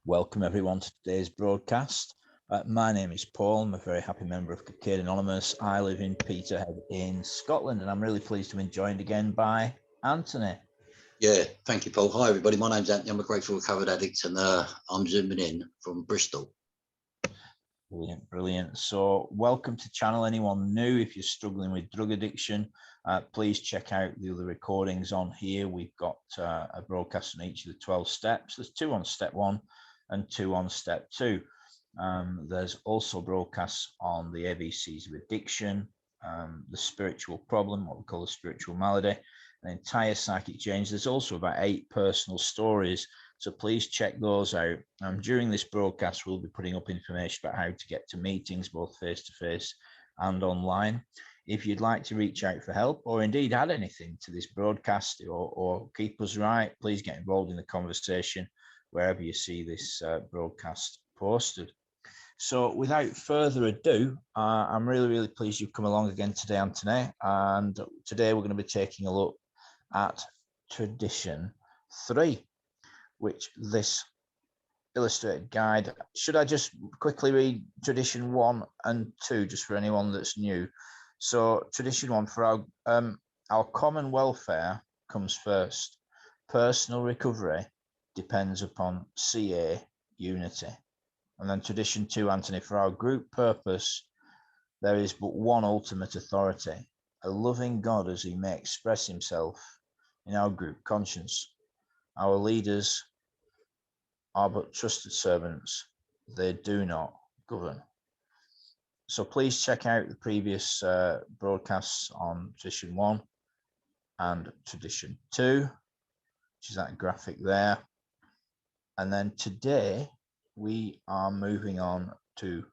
Welcome everyone to today's broadcast. My name is Paul. I'm a very happy member of Cocaine Anonymous. I live in Peterhead in Scotland, and I'm really pleased to be joined again by Anthony. Yeah, thank you, Paul. Hi, everybody. My name's Anthony. I'm a grateful recovered addict, and I'm zooming in from Bristol. Brilliant. So welcome to channel. Anyone new, if you're struggling with drug addiction, please check out the other recordings on here. We've got a broadcast on each of the 12 steps. There's 2 on step 1 and 2 on step 2. There's also broadcasts on the ABCs of addiction, the spiritual problem, what we call the spiritual malady, an entire psychic change. There's also about 8 personal stories, so please check those out. During this broadcast, we'll be putting up information about how to get to meetings, both face-to-face and online. If you'd like to reach out for help, or indeed add anything to this broadcast or keep us right, please get involved in the conversation wherever you see this broadcast posted. So without further ado, I'm really pleased you've come along again today, Anthony. And today we're going to be taking a look at Tradition 3, which this illustrated guide. Should I just quickly read Tradition 1 and 2, just for anyone that's new? So Tradition 1, for our common welfare comes first. Personal recovery depends upon CA unity. And then Tradition 2, Anthony, for our group purpose, there is but one ultimate authority, a loving God as he may express himself in our group conscience. Our leaders are but trusted servants. They do not govern. So please check out the previous broadcasts on Tradition 1 and Tradition 2, which is that graphic there. And then today, we are moving on to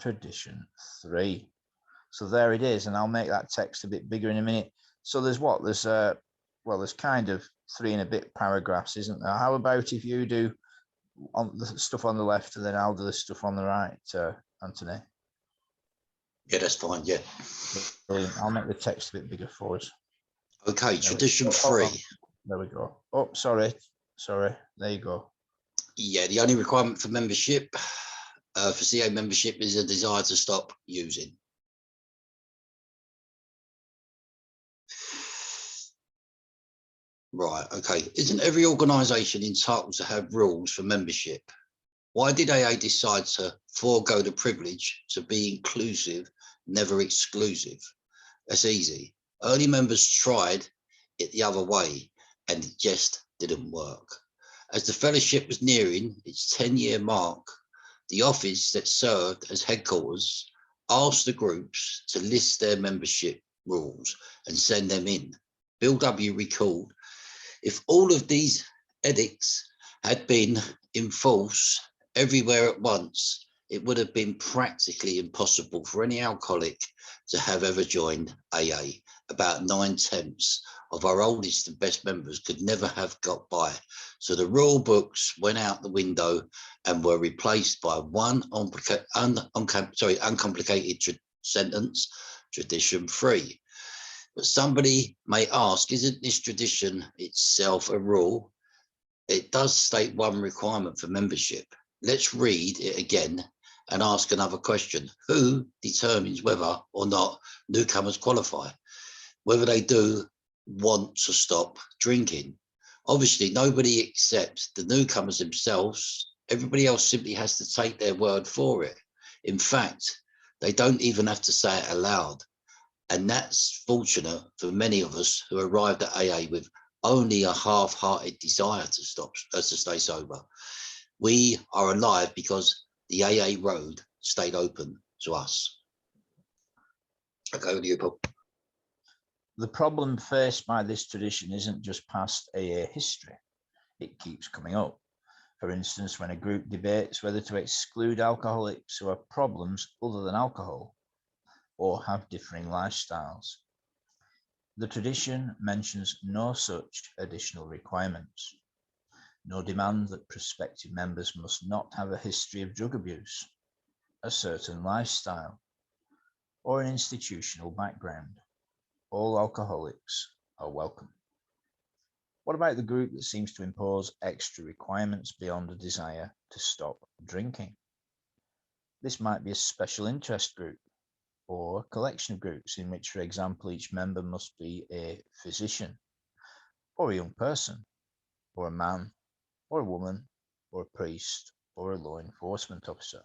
Tradition 3. So there it is, and I'll make that text a bit bigger in a minute. So there's what? There's kind of 3 and a bit paragraphs, isn't there? How about if you do on the stuff on the left and then I'll do the stuff on the right, Anthony? Yeah, that's fine. Yeah. Brilliant. I'll make the text a bit bigger for us. Okay, Tradition 3. There we go. Oh, sorry. There you go. Yeah, the only requirement for membership, for CA membership, is a desire to stop using. Right, okay. Isn't every organisation entitled to have rules for membership? Why did AA decide to forego the privilege to be inclusive, never exclusive? That's easy. Early members tried it the other way, and it just didn't work. As the fellowship was nearing its 10-year mark, the office that served as headquarters asked the groups to list their membership rules and send them in. Bill W. recalled, if all of these edicts had been in force everywhere at once, it would have been practically impossible for any alcoholic to have ever joined AA. About 9/10 of our oldest and best members could never have got by. So the rule books went out the window and were replaced by one uncomplicated sentence, Tradition 3. But somebody may ask, isn't this tradition itself a rule? It does state one requirement for membership. Let's read it again and ask another question. Who determines whether or not newcomers qualify? Whether they do want to stop drinking? Obviously, nobody except the newcomers themselves. Everybody else simply has to take their word for it. In fact, they don't even have to say it aloud. And that's fortunate for many of us who arrived at AA with only a half-hearted desire to stay sober. We are alive because the AA road stayed open to us. Okay, over to you, Paul. The problem faced by this tradition isn't just past AA history. It keeps coming up. For instance, when a group debates whether to exclude alcoholics who have problems other than alcohol or have differing lifestyles. The tradition mentions no such additional requirements. No demand that prospective members must not have a history of drug abuse, a certain lifestyle, or an institutional background. All alcoholics are welcome. What about the group that seems to impose extra requirements beyond a desire to stop drinking? This might be a special interest group or a collection of groups in which, for example, each member must be a physician or a young person or a man or a woman or a priest or a law enforcement officer.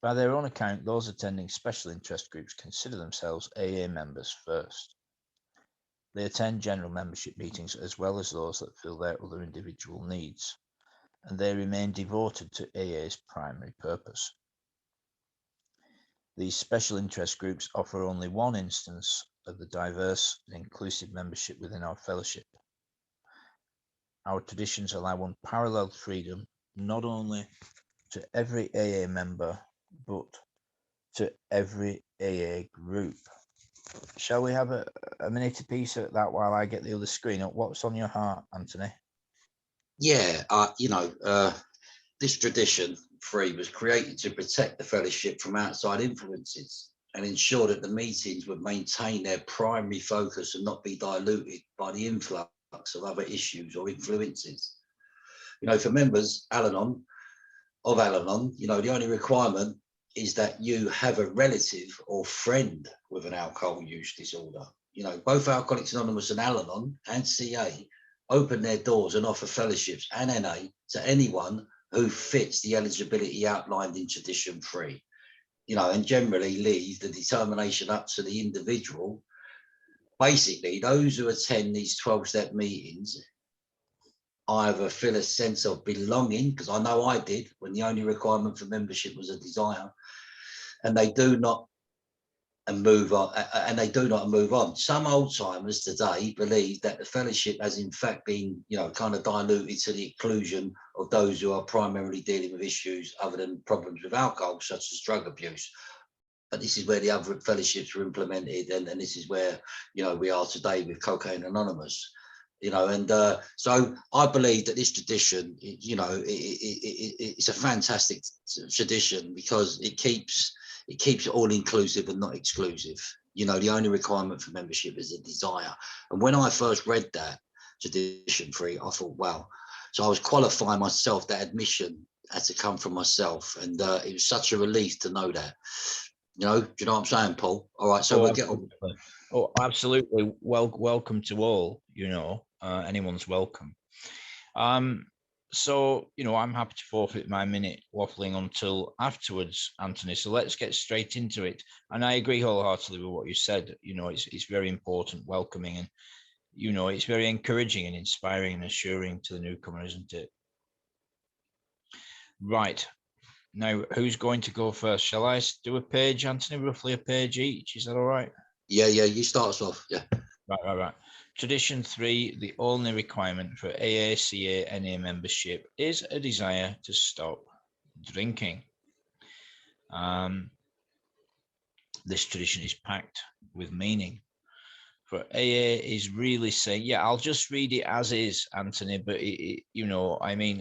By their own account, those attending special interest groups consider themselves AA members first. They attend general membership meetings as well as those that fill their other individual needs, and they remain devoted to AA's primary purpose. These special interest groups offer only one instance of the diverse and inclusive membership within our fellowship. Our traditions allow unparalleled freedom not only to every AA member, but to every AA group. Shall we have a minute apiece at that while I get the other screen up? What's on your heart, Anthony? Yeah, this tradition 3 was created to protect the fellowship from outside influences and ensure that the meetings would maintain their primary focus and not be diluted by the influx of other issues or influences. For members Al-Anon, the only requirement is that you have a relative or friend with an alcohol use disorder. Both Alcoholics Anonymous and Al-Anon and CA open their doors and offer fellowships and NA to anyone who fits the eligibility outlined in Tradition 3, and generally leave the determination up to the individual. Basically, those who attend these 12-step meetings either feel a sense of belonging, because I know I did when the only requirement for membership was a desire, and they do not move on. Some old timers today believe that the fellowship has in fact been, kind of diluted to the exclusion of those who are primarily dealing with issues other than problems with alcohol, such as drug abuse. But this is where the other fellowships were implemented, and this is where, we are today with Cocaine Anonymous. So I believe that this tradition, it's a fantastic tradition because it keeps it all inclusive and not exclusive. The only requirement for membership is a desire. And when I first read that Tradition 3, I thought, wow. So I was qualifying myself. That admission had to come from myself, and it was such a relief to know that. Do you know what I'm saying, Paul? All right, so we'll get on. Oh, absolutely. Welcome to all. Anyone's welcome. So, I'm happy to forfeit my minute waffling until afterwards, Anthony. So let's get straight into it. And I agree wholeheartedly with what you said. It's very important, welcoming, and, it's very encouraging and inspiring and assuring to the newcomer, isn't it? Right. Now, who's going to go first? Shall I do a page, Anthony? Roughly a page each. Is that all right? Yeah. You start us off. Yeah. Right. Tradition 3, the only requirement for AACA NA membership is a desire to stop drinking. This tradition is packed with meaning. For AA is really saying, I'll just read it as is, Anthony, but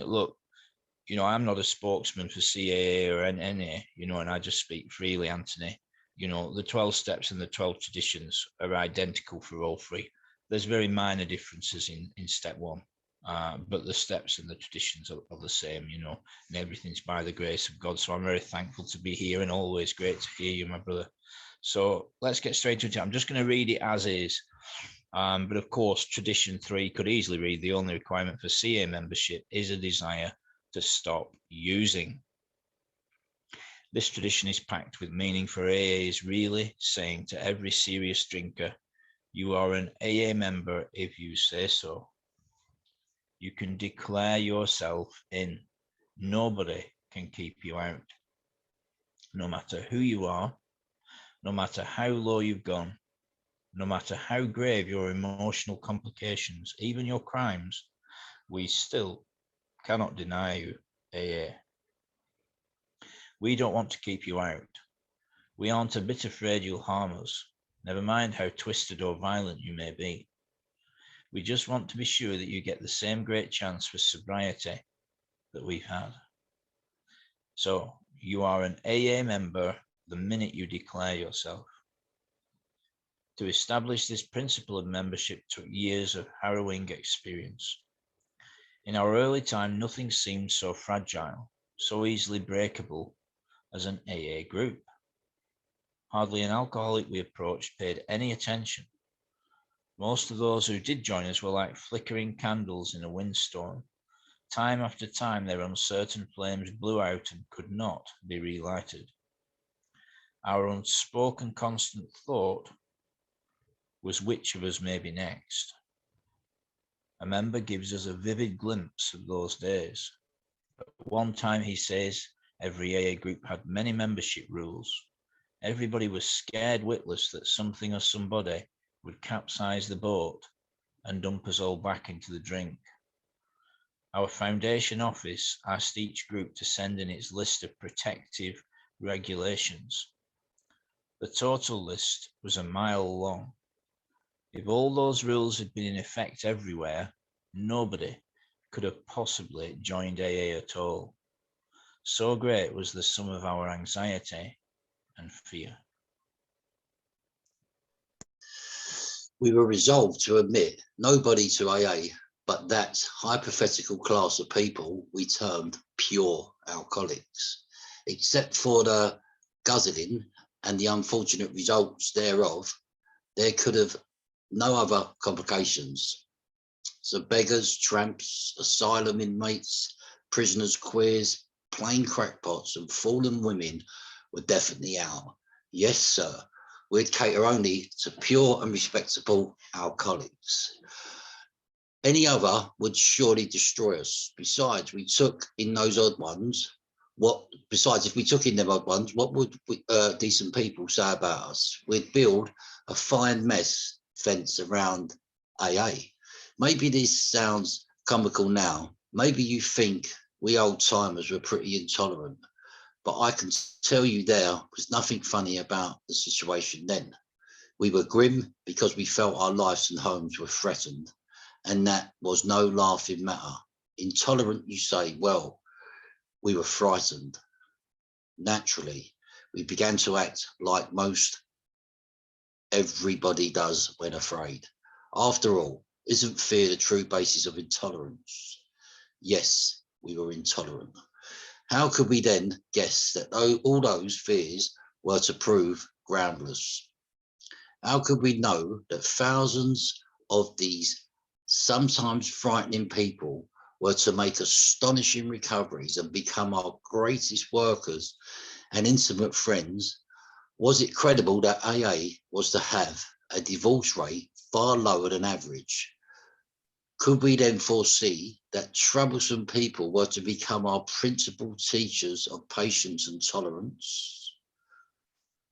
look, I'm not a spokesman for CAA or NA, and I just speak freely, Anthony. The 12 steps and the 12 traditions are identical for all three. There's very minor differences in step 1, but the steps and the traditions are the same, and everything's by the grace of God. So I'm very thankful to be here, and always great to hear you, my brother. So let's get straight to it. I'm just going to read it as is. But of course, Tradition 3 could easily read, the only requirement for CA membership is a desire to stop using. This tradition is packed with meaning, for AA is really saying to every serious drinker, you are an AA member if you say so. You can declare yourself in. Nobody can keep you out. No matter who you are, no matter how low you've gone, no matter how grave your emotional complications, even your crimes, we still cannot deny you AA. We don't want to keep you out. We aren't a bit afraid you'll harm us, never mind how twisted or violent you may be. We just want to be sure that you get the same great chance for sobriety that we've had. So you are an AA member the minute you declare yourself. To establish this principle of membership took years of harrowing experience. In our early time, nothing seemed so fragile, so easily breakable as an AA group. Hardly an alcoholic we approached paid any attention. Most of those who did join us were like flickering candles in a windstorm. Time after time, their uncertain flames blew out and could not be relighted. Our unspoken constant thought was which of us may be next. A member gives us a vivid glimpse of those days. At one time, he says, every AA group had many membership rules. Everybody was scared witless that something or somebody would capsize the boat and dump us all back into the drink. Our foundation office asked each group to send in its list of protective regulations. The total list was a mile long. If all those rules had been in effect everywhere, nobody could have possibly joined AA at all. So great was the sum of our anxiety and fear. We were resolved to admit nobody to AA, but that hypothetical class of people we termed pure alcoholics, except for the guzzling and the unfortunate results thereof, there could have no other complications. So beggars, tramps, asylum inmates, prisoners, queers, plain crackpots and fallen women were definitely out. Yes, sir, we'd cater only to pure and respectable alcoholics. Any other would surely destroy us. Besides, we took in those odd ones. If we took in them odd ones, what would decent people say about us? We'd build a fine mess fence around AA. Maybe this sounds comical now. Maybe you think we old timers were pretty intolerant, but I can tell you there was nothing funny about the situation then. We were grim because we felt our lives and homes were threatened, and that was no laughing matter. Intolerant, you say? Well, we were frightened. Naturally, we began to act like most everybody does when afraid. After all, isn't fear the true basis of intolerance? Yes, we were intolerant. How could we then guess that all those fears were to prove groundless? How could we know that thousands of these sometimes frightening people were to make astonishing recoveries and become our greatest workers and intimate friends? Was it credible that AA was to have a divorce rate far lower than average? Could we then foresee that troublesome people were to become our principal teachers of patience and tolerance?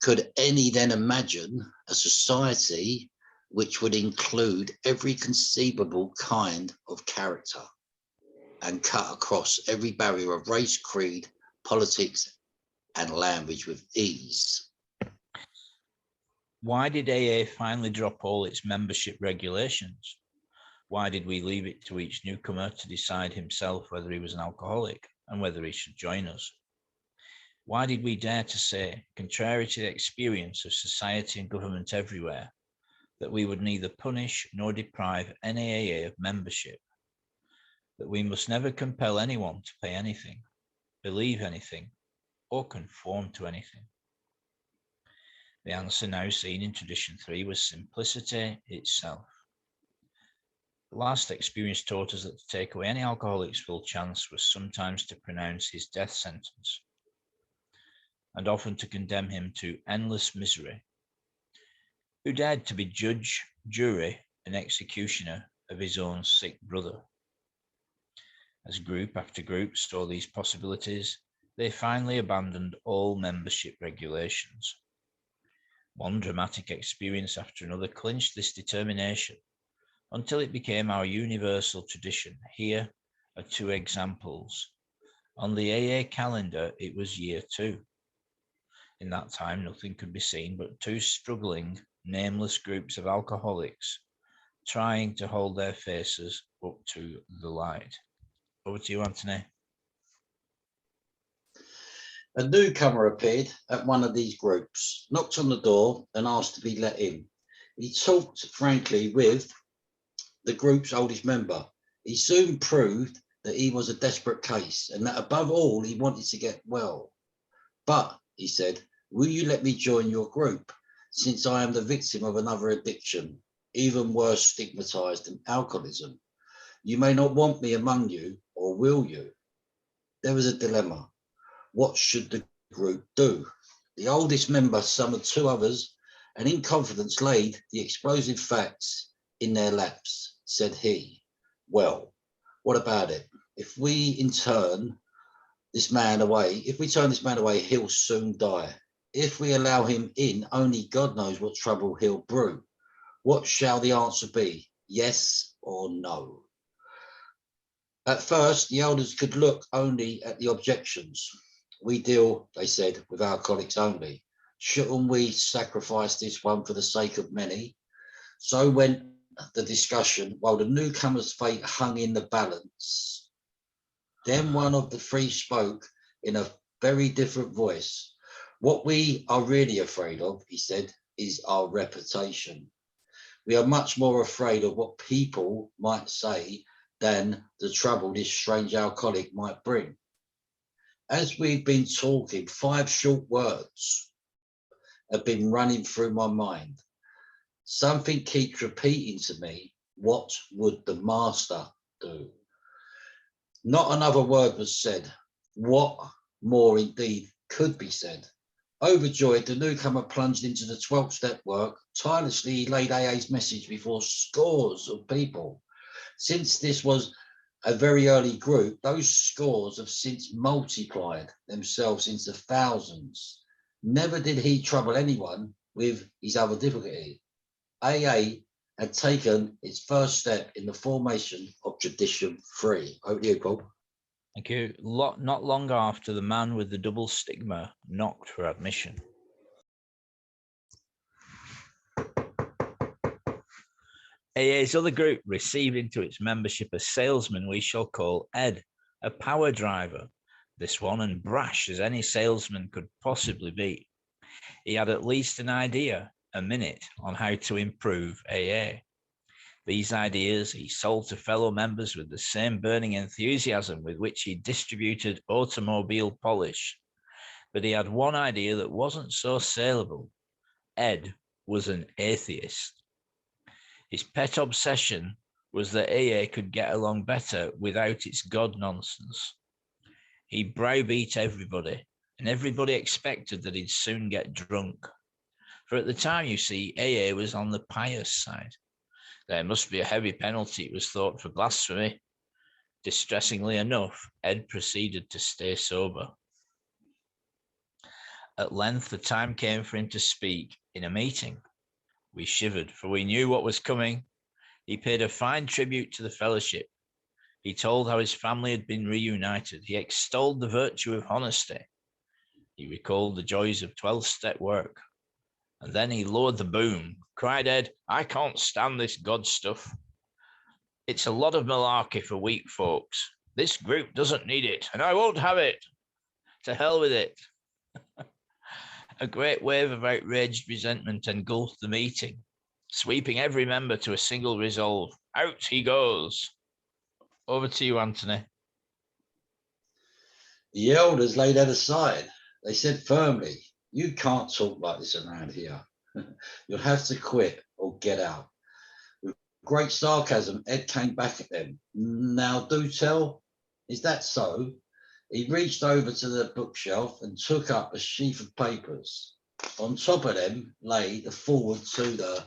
Could any then imagine a society which would include every conceivable kind of character and cut across every barrier of race, creed, politics, and language with ease? Why did AA finally drop all its membership regulations? Why did we leave it to each newcomer to decide himself whether he was an alcoholic and whether he should join us? Why did we dare to say, contrary to the experience of society and government everywhere, that we would neither punish nor deprive any AA of membership, that we must never compel anyone to pay anything, believe anything, or conform to anything? The answer now seen in Tradition 3 was simplicity itself. The last experience taught us that to take away any alcoholic's full chance was sometimes to pronounce his death sentence, and often to condemn him to endless misery. Who dared to be judge, jury, and executioner of his own sick brother? As group after group saw these possibilities, they finally abandoned all membership regulations. One dramatic experience after another clinched this determination, until it became our universal tradition. Here are two examples. On the AA calendar, it was year 2. In that time, nothing could be seen but two struggling, nameless groups of alcoholics trying to hold their faces up to the light. Over to you, Anthony. A newcomer appeared at one of these groups, knocked on the door and asked to be let in. He talked frankly with the group's oldest member. He soon proved that he was a desperate case and that above all, he wanted to get well. But, he said, will you let me join your group, since I am the victim of another addiction, even worse stigmatized than alcoholism? You may not want me among you, or will you? There was a dilemma. What should the group do? The oldest member summoned two others and in confidence laid the explosive facts in their laps. Said he, well, what about it? If we turn this man away, he'll soon die. If we allow him in, only God knows what trouble he'll brew. What shall the answer be? Yes or no? At first, the elders could look only at the objections. We deal, they said, with alcoholics only. Shouldn't we sacrifice this one for the sake of many? So went the discussion while the newcomer's fate hung in the balance. Then one of the three spoke in a very different voice. What we are really afraid of, he said, is our reputation. We are much more afraid of what people might say than the trouble this strange alcoholic might bring. As we've been talking, 5 short words have been running through my mind. Something keeps repeating to me, what would the master do? Not another word was said. What more indeed could be said? Overjoyed, the newcomer plunged into the 12th step work. Tirelessly, he laid AA's message before scores of people. Since this was a very early group, those scores have since multiplied themselves into thousands. Never did he trouble anyone with his other difficulty. AA had taken its first step in the formation of Tradition 3. Over to you, Paul. Thank you. Not long after, the man with the double stigma knocked for admission. AA's other group received into its membership a salesman we shall call Ed, a power driver, this one, and brash as any salesman could possibly be. He had at least an idea a minute on how to improve AA. These ideas he sold to fellow members with the same burning enthusiasm with which he distributed automobile polish. But he had one idea that wasn't so saleable. Ed was an atheist. His pet obsession was that AA could get along better without its God nonsense. He browbeat everybody, and everybody expected that he'd soon get drunk. For at the time, you see, AA was on the pious side. There must be a heavy penalty, it was thought, for blasphemy. Distressingly enough, Ed proceeded to stay sober. At length, the time came for him to speak in a meeting. We shivered, for we knew what was coming. He paid a fine tribute to the fellowship. He told how his family had been reunited. He extolled the virtue of honesty. He recalled the joys of 12-step work. And then he lowered the boom. Cried Ed, I can't stand this God stuff. It's a lot of malarkey for weak folks. This group doesn't need it, and I won't have it. To hell with it. A great wave of outraged resentment engulfed the meeting, sweeping every member to a single resolve. Out he goes. Over to you, Anthony. The elders laid Ed aside. They said firmly, you can't talk like this around here. You'll have to quit or get out. With great sarcasm, Ed came back at them. Now do tell, is that so? He reached over to the bookshelf and took up a sheaf of papers. On top of them lay the foreword to the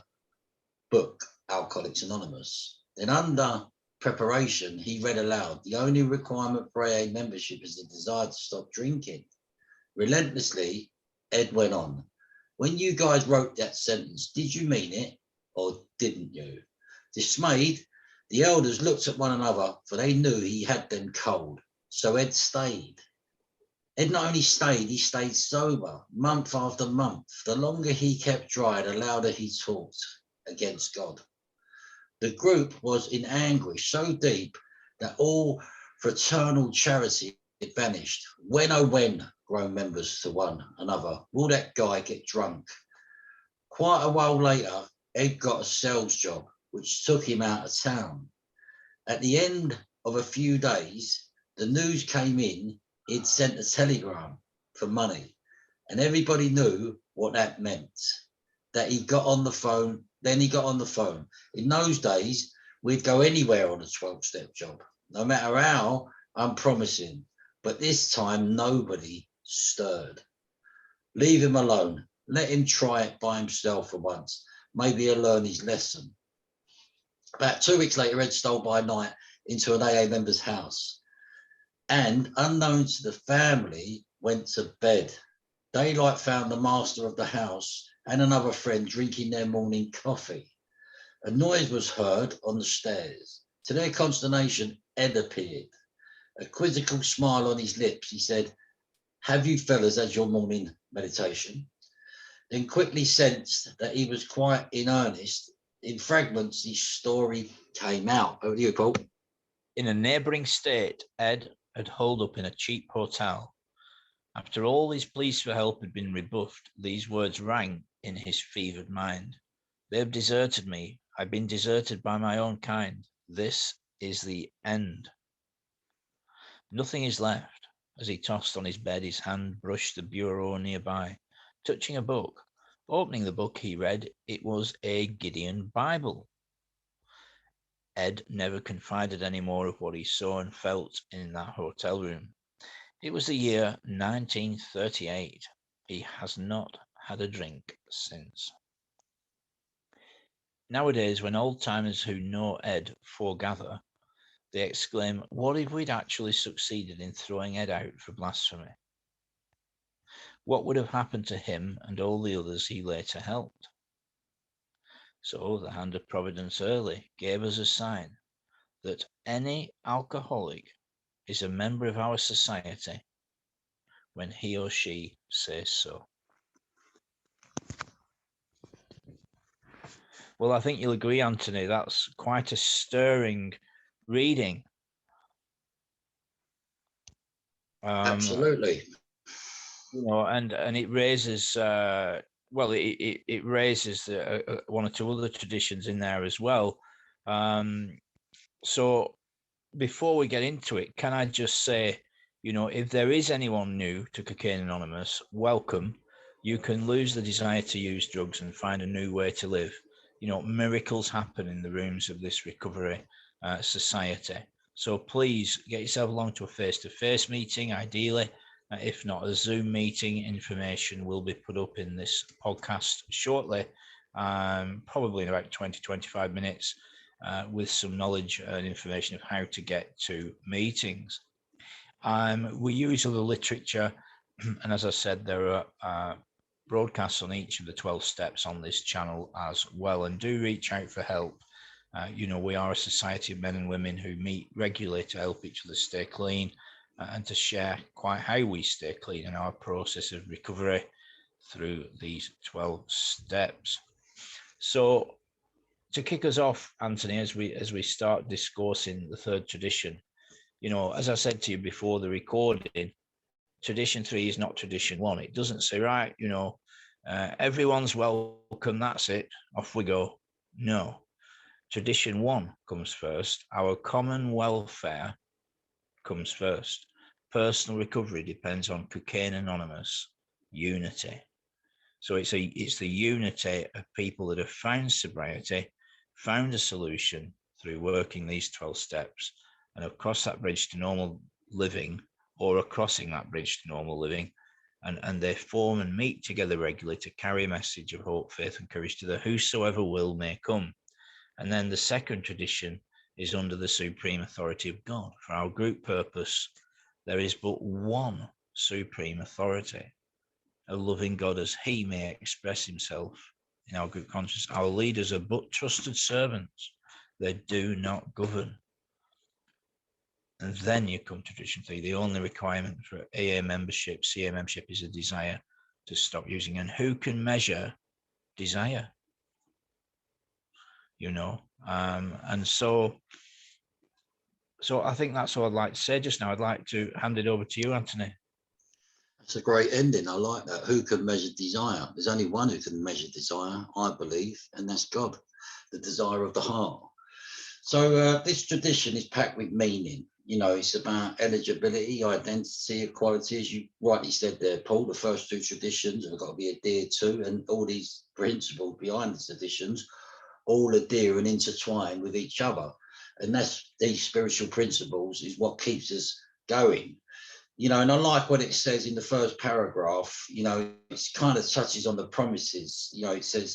book, Alcoholics Anonymous. Then under preparation, he read aloud, the only requirement for AA membership is the desire to stop drinking. Relentlessly, Ed went on. When you guys wrote that sentence, did you mean it or didn't you? Dismayed, the elders looked at one another, for they knew he had them cold. So Ed stayed. Ed not only stayed, he stayed sober month after month. The longer he kept dry, the louder he talked against God. The group was in anguish so deep that all fraternal charity had vanished. When, oh when, groaned members to one another, will that guy get drunk? Quite a while later, Ed got a sales job, which took him out of town. At the end of a few days, the news came in he'd sent a telegram for money, and everybody knew what that meant. That he got on the phone, then he got on the phone. In those days, we'd go anywhere on a 12-step job, no matter how unpromising. But this time, nobody stirred. Leave him alone. Let him try it by himself for once. Maybe he'll learn his lesson. About 2 weeks later, Ed stole by night into an AA member's house and, unknown to the family, went to bed. Daylight found the master of the house and another friend drinking their morning coffee. A noise was heard on the stairs. To their consternation, Ed appeared. A quizzical smile on his lips, he said, "Have you fellas had your morning meditation?" Then quickly sensed that he was quite in earnest. In fragments, his story came out. Over to you, Paul. In a neighbouring state, Ed had holed up in a cheap hotel. After all his pleas for help had been rebuffed, these words rang in his fevered mind. "They have deserted me. I've been deserted by my own kind. This is the end." Nothing is left. As he tossed on his bed, his hand brushed the bureau nearby, touching a book. Opening the book, he read it was a Gideon Bible. Ed never confided any more of what he saw and felt in that hotel room. It was the year 1938. He has not had a drink since. Nowadays, when old-timers who know Ed foregather, they exclaim, "What if we'd actually succeeded in throwing Ed out for blasphemy? What would have happened to him and all the others he later helped?" So the hand of Providence early gave us a sign that any alcoholic is a member of our society when he or she says so. Well, I think you'll agree, Anthony, that's quite a stirring reading. Absolutely. You know, and it raises, well, it raises one or two other traditions in there as well. So before we get into it, can I just say, you know, if there is anyone new to Cocaine Anonymous, welcome. You can lose the desire to use drugs and find a new way to live. You know, miracles happen in the rooms of this recovery society. So please get yourself along to a face-to-face meeting, ideally. If not a Zoom meeting, information will be put up in this podcast shortly, probably in about 20-25 minutes. With some knowledge and information of how to get to meetings. We use other literature, and as I said, there are broadcasts on each of the 12 steps on this channel as well, and do reach out for help. You know, we are a society of men and women who meet regularly to help each other stay clean and to share quite how we stay clean in our process of recovery through these 12 steps. So to kick us off, Anthony, as we start discoursing the third tradition, you know, as I said to you before the recording, tradition 3 is not tradition 1. It doesn't say, right, you know, everyone's welcome, that's it, off we go. No, tradition 1 comes first. Our common welfare comes first. Personal recovery depends on Cocaine Anonymous unity. So it's the unity of people that have found sobriety, found a solution through working these 12 steps, and have crossed that bridge to normal living, or are crossing that bridge to normal living, and they form and meet together regularly to carry a message of hope, faith, and courage to the whosoever will may come. And then the second tradition is under the supreme authority of God. For our group purpose, there is but one supreme authority, a loving God as he may express himself in our group consciousness. Our leaders are but trusted servants. They do not govern. And then you come to tradition 3. The only requirement for AA membership, CA membership, is a desire to stop using. And who can measure desire? You know, and so I think that's all I'd like to say just now. I'd like to hand it over to you, Anthony. That's a great ending. I like that. Who can measure desire? There's only one who can measure desire, I believe, and that's God, the desire of the heart. So this tradition is packed with meaning. You know, it's about eligibility, identity, equality, as you rightly said there, Paul. The first two traditions have got to be adhered to, and all these principles behind the traditions all adhere and intertwine with each other. And that's these spiritual principles is what keeps us going. You know, and I like what it says in the first paragraph. You know, it kind of touches on the promises. You know, it says,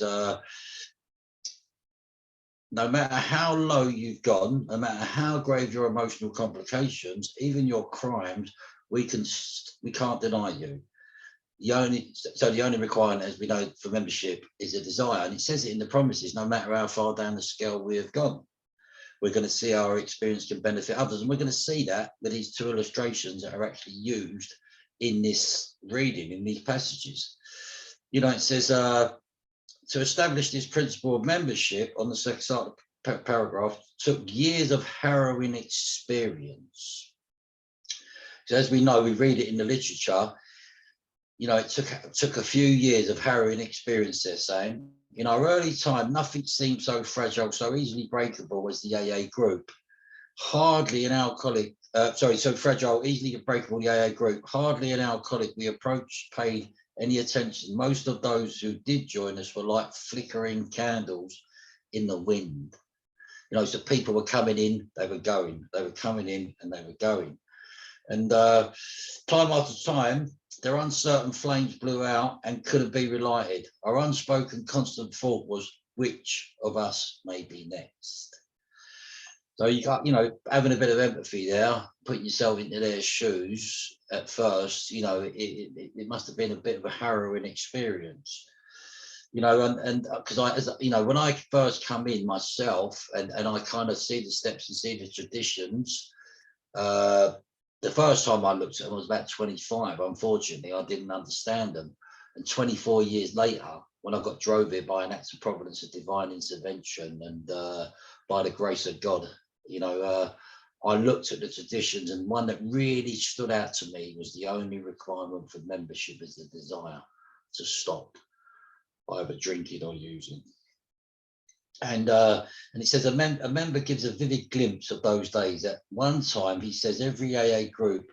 no matter how low you've gone, no matter how grave your emotional complications, even your crimes, we can't deny you. The only requirement, as we know, for membership is a desire. And it says it in the promises, no matter how far down the scale we have gone, we're going to see our experience can benefit others. And we're going to see that with these two illustrations that are actually used in this reading, in these passages. You know, it says, to establish this principle of membership on the second side of the paragraph took years of harrowing experience. So as we know, we read it in the literature, you know, it took a few years of harrowing experience, they're saying. In our early time, nothing seemed so fragile, so easily breakable as the AA group. Hardly an alcoholic, so fragile, easily breakable, the AA group. Hardly an alcoholic we approached paid any attention. Most of those who did join us were like flickering candles in the wind. You know, so people were coming in, they were going, they were coming in and they were going. And time after time, their uncertain flames blew out and couldn't be relighted. Our unspoken constant thought was, which of us may be next? So you got, you know, having a bit of empathy there, putting yourself into their shoes at first, you know, it must have been a bit of a harrowing experience, you know, and because you know, when I first come in myself and I kind of see the steps and see the traditions, the first time I looked at them I was about 25. Unfortunately, I didn't understand them. And 24 years later, when I got drove here by an act of providence, a divine intervention, and by the grace of God, you know, I looked at the traditions, and one that really stood out to me was the only requirement for membership is the desire to stop either drinking or using. And it says a member gives a vivid glimpse of those days. At one time, he says every AA group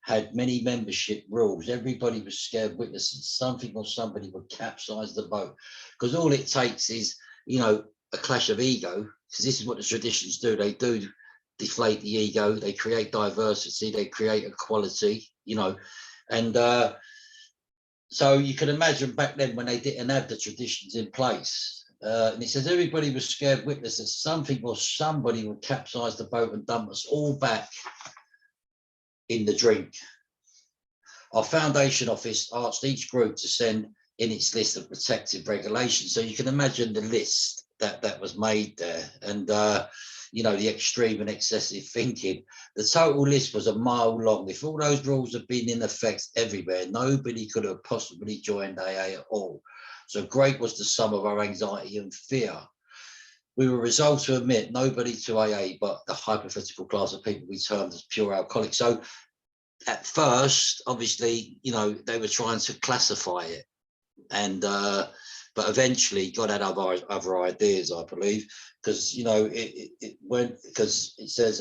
had many membership rules. Everybody was scared witnesses. Something or somebody would capsize the boat, because all it takes is, you know, a clash of ego, because this is what the traditions do. They do deflate the ego. They create diversity. They create equality, you know, and so you can imagine back then when they didn't have the traditions in place. And it says everybody was scared witness that something or somebody would capsize the boat and dump us all back in the drink. Our foundation office asked each group to send in its list of protective regulations. So you can imagine the list that was made there, and you know, the extreme and excessive thinking. The total list was a mile long. If all those rules had been in effect everywhere, nobody could have possibly joined AA at all. So great was the sum of our anxiety and fear. We were resolved to admit nobody to AA but the hypothetical class of people we termed as pure alcoholics. So at first, obviously, you know, they were trying to classify it, and but eventually God had other ideas, I believe, because, you know, it went, because it says,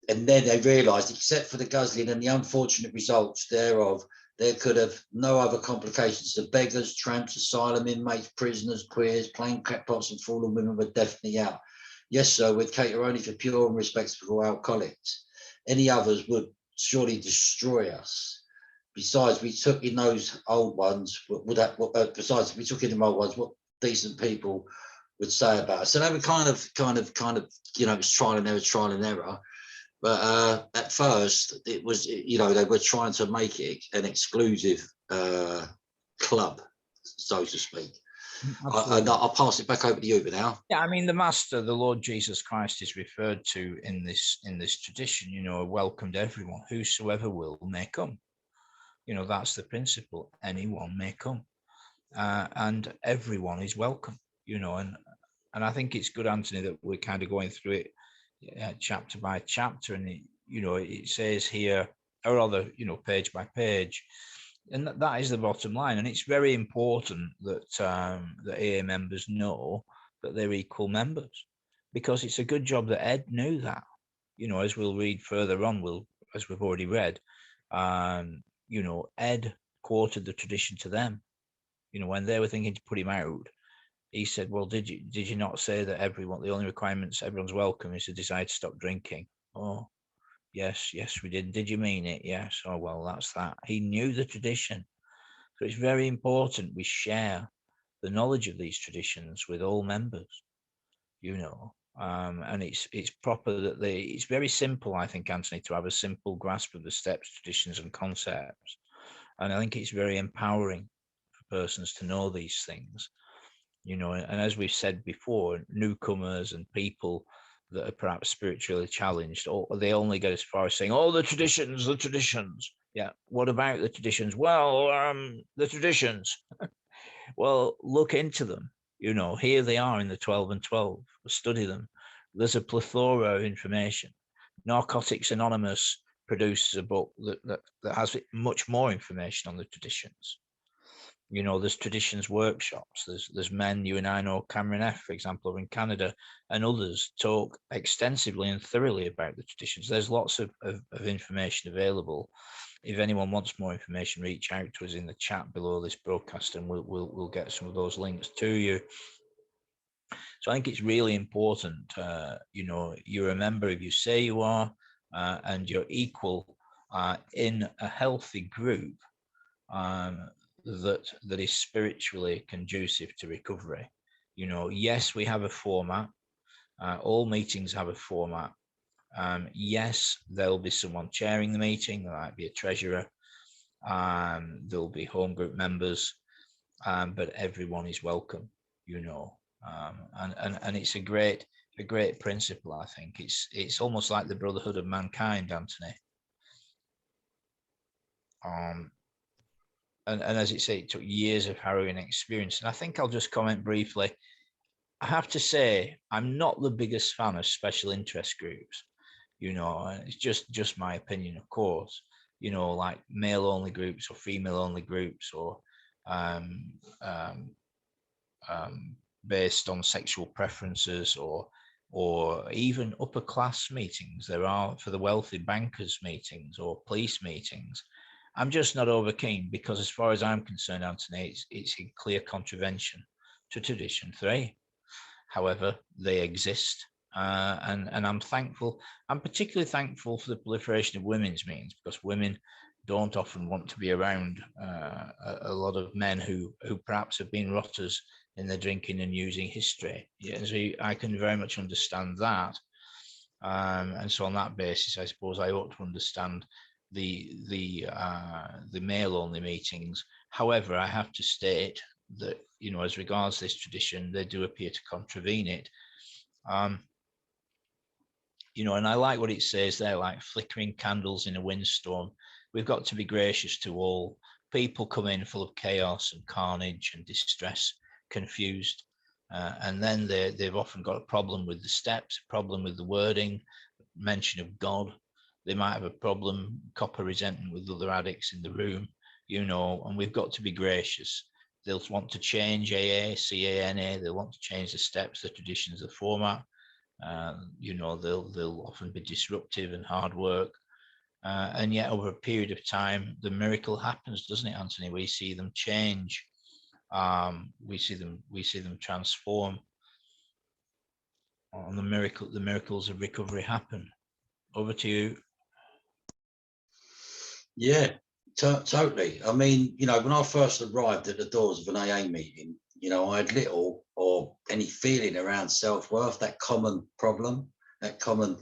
and then they realised, except for the guzzling and the unfortunate results thereof, there could have no other complications. The beggars, tramps, asylum inmates, prisoners, queers, plain crackpots and fallen women were definitely out. Yes, sir, we'd cater only for pure and respectable alcoholics. Any others would surely destroy us. Besides, we took in those old ones, besides, we took in them old ones, what decent people would say about us. So they were kind of, you know, it was trial and error. But at first, it was, you know, they were trying to make it an exclusive club, so to speak. I'll pass it back over to you now. Yeah, I mean, the Master, the Lord Jesus Christ, is referred to in this tradition. You know, welcomed everyone, whosoever will may come. You know, that's the principle. Anyone may come, and everyone is welcome. You know, and I think it's good, Anthony, that we're kind of going through it chapter by chapter, and it, you know, it says here, or rather, page by page. And that is the bottom line. And it's very important that the AA members know that they're equal members, because it's a good job that Ed knew that. As we'll read further on, as we've already read, Ed quoted the tradition to them. When they were thinking to put him out, he said, well, did you not say that the only requirements, everyone's welcome, is to decide to stop drinking? Oh, yes, we did. Did you mean it? Yes. Oh, well, that's that. He knew the tradition. So it's very important we share the knowledge of these traditions with all members, and it's proper that it's very simple, I think, Anthony, to have a simple grasp of the steps, traditions and concepts. And I think it's very empowering for persons to know these things, and as we've said before, newcomers and people that are perhaps spiritually challenged, or they only get as far as saying, oh, the traditions. Yeah, what about the traditions? Well, the traditions. Well, look into them. Here they are in the 12 and 12. Study them. There's a plethora of information. Narcotics Anonymous produces a book that has much more information on the traditions. There's traditions workshops. There's men, you and I know, Cameron F., for example, over in Canada, and others talk extensively and thoroughly about the traditions. There's lots of information available. If anyone wants more information, reach out to us in the chat below this broadcast, and we'll get some of those links to you. So I think it's really important, you're a member if you say you are, and you're equal in a healthy group that is spiritually conducive to recovery. Yes, we have a format. All meetings have a format. Yes, there'll be someone chairing the meeting. There might be a treasurer. There'll be home group members, but everyone is welcome. And it's a great principle. I think it's almost like the brotherhood of mankind, Anthony. And as it say, it took years of harrowing experience. And I think I'll just comment briefly. I have to say, I'm not the biggest fan of special interest groups. It's just my opinion, of course. Like male-only groups or female-only groups, or based on sexual preferences, or even upper class meetings. There are for the wealthy bankers meetings or police meetings. I'm just not over keen, because as far as I'm concerned, Anthony, it's in clear contravention to tradition 3. However, they exist, and I'm thankful. I'm particularly thankful for the proliferation of women's meetings, because women don't often want to be around a lot of men who perhaps have been rotters in their drinking and using history. Yeah, so I can very much understand that, and so on that basis, I suppose I ought to understand the male-only meetings. However, I have to state that, as regards this tradition, they do appear to contravene it. And I like what it says there, like flickering candles in a windstorm. We've got to be gracious to all. People come in full of chaos and carnage and distress, confused, and then they've often got a problem with the steps, a problem with the wording, mention of God. They might have a problem, copper resentment with other addicts in the room, and we've got to be gracious. They'll want to change AA, CANA, they'll want to change the steps, the traditions, the format. They'll often be disruptive and hard work. And yet over a period of time, the miracle happens, doesn't it, Anthony? We see them change. We see them transform. And the miracles of recovery happen. Over to you. Yeah, totally. I mean, when I first arrived at the doors of an AA meeting, I had little or any feeling around self-worth, that common problem, that common,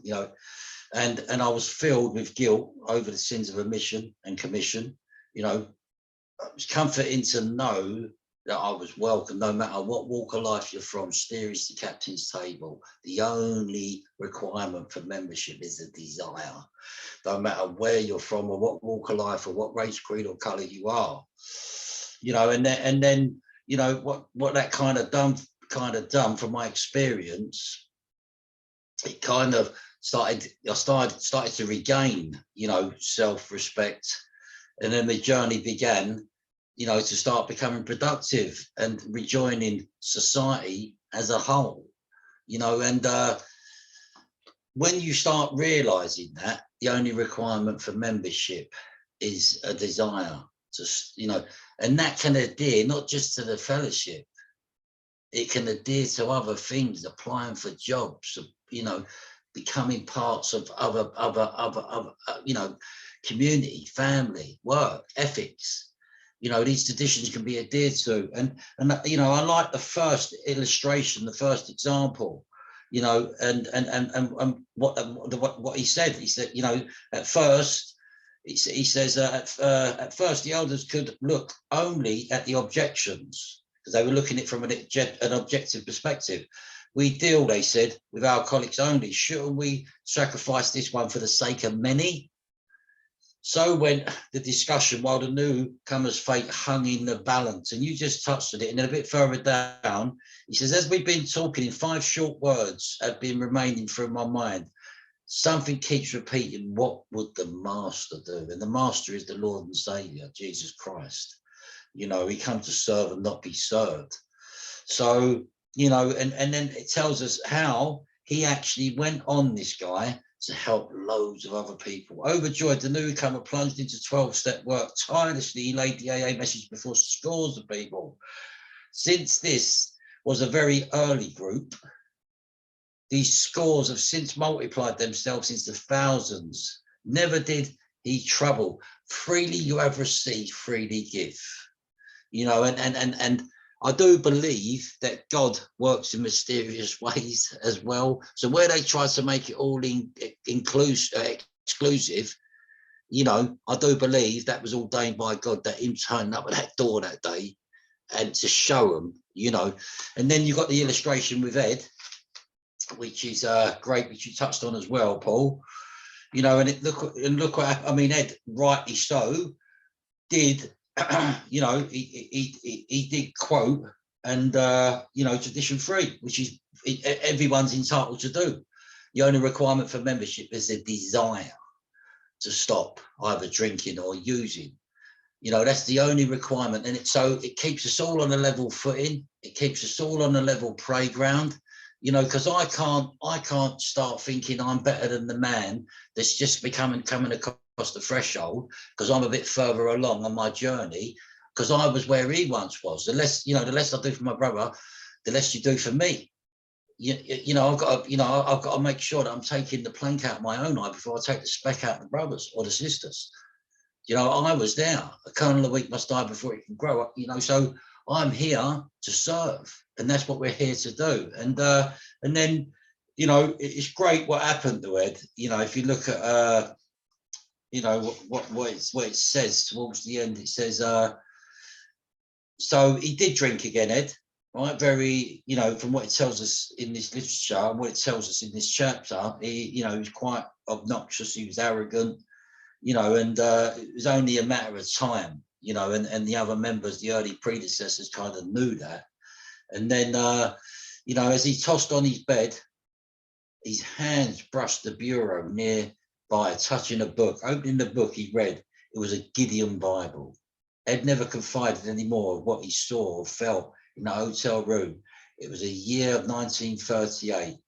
and I was filled with guilt over the sins of omission and commission. It was comforting to know that I was welcome, no matter what walk of life you're from. Steerage to captain's table. The only requirement for membership is a desire. No matter where you're from or what walk of life or what race, creed or colour you are, and then what that kind of done from my experience, it kind of started to regain, self-respect. And then the journey began, to start becoming productive and rejoining society as a whole, and when you start realizing that the only requirement for membership is a desire to, and that can adhere not just to the fellowship, it can adhere to other things, applying for jobs, becoming parts of other community, family, work, ethics. These traditions can be adhered to. And I like the first illustration, the first example, and what he said. He said, at first, he says, at first the elders could look only at the objections because they were looking at it from an objective perspective. We deal, they said, with alcoholics only. Shouldn't we sacrifice this one for the sake of many? So went the discussion while the newcomer's fate hung in the balance. And you just touched on it. And then a bit further down, he says, as we've been talking, in 5 short words have been remaining through my mind. Something keeps repeating, what would the master do? And the master is the Lord and Savior, Jesus Christ. He come to serve and not be served. So, and then it tells us how he actually went on, this guy, to help loads of other people. Overjoyed, the newcomer plunged into 12-step work. Tirelessly, he laid the AA message before scores of people. Since this was a very early group, these scores have since multiplied themselves into thousands. Never did he trouble. Freely you have received, freely give. And I do believe that God works in mysterious ways as well. So where they try to make it all exclusive, I do believe that was ordained by God, that him turning up at that door that day and to show them, And then you've got the illustration with Ed, which is great, which you touched on as well, Paul. And look what happened. I mean, Ed, rightly so, did. He did quote and tradition free, which is everyone's entitled to do. The only requirement for membership is a desire to stop either drinking or using. That's the only requirement, and it keeps us all on a level footing. It keeps us all on a level playground. Because I can't start thinking I'm better than the man that's just coming across the threshold, because I'm a bit further along on my journey, because I was where he once was. The less I do for my brother, the less you do for me. I've got to make sure that I'm taking the plank out of my own eye before I take the speck out of the brothers or the sisters. I was there. A kernel of wheat must die before it can grow up. So I'm here to serve, and that's what we're here to do. And then it's great what happened to Ed. If you look at what it says towards the end, it says, so he did drink again, Ed, right? Very, from what it tells us in this literature and what it tells us in this chapter, he was quite obnoxious, he was arrogant, and it was only a matter of time, and the other members, the early predecessors, kind of knew that. And then, as he tossed on his bed, his hands brushed the bureau near by, touching a book. Opening the book, he read. It was a Gideon Bible. Ed never confided any more of what he saw or felt in the hotel room. It was a year of 1938.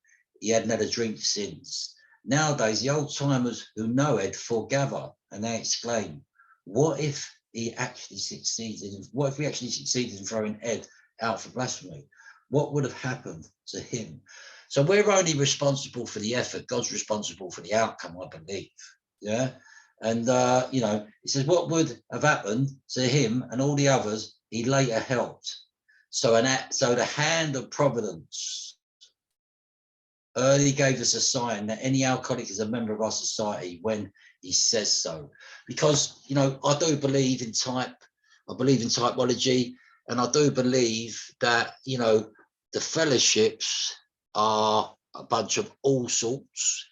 He hadn't had a drink since. Nowadays, the old timers who know Ed foregather, and they exclaim, "What if he actually succeeded? What if we actually succeeded in throwing Ed out for blasphemy? What would have happened to him?" So we're only responsible for the effort. God's responsible for the outcome, I believe. Yeah. And, he says, what would have happened to him and all the others he later helped? So the hand of providence early gave us a sign that any alcoholic is a member of our society when he says so. Because, I do believe in typology, and I do believe that, the fellowships are a bunch of all sorts,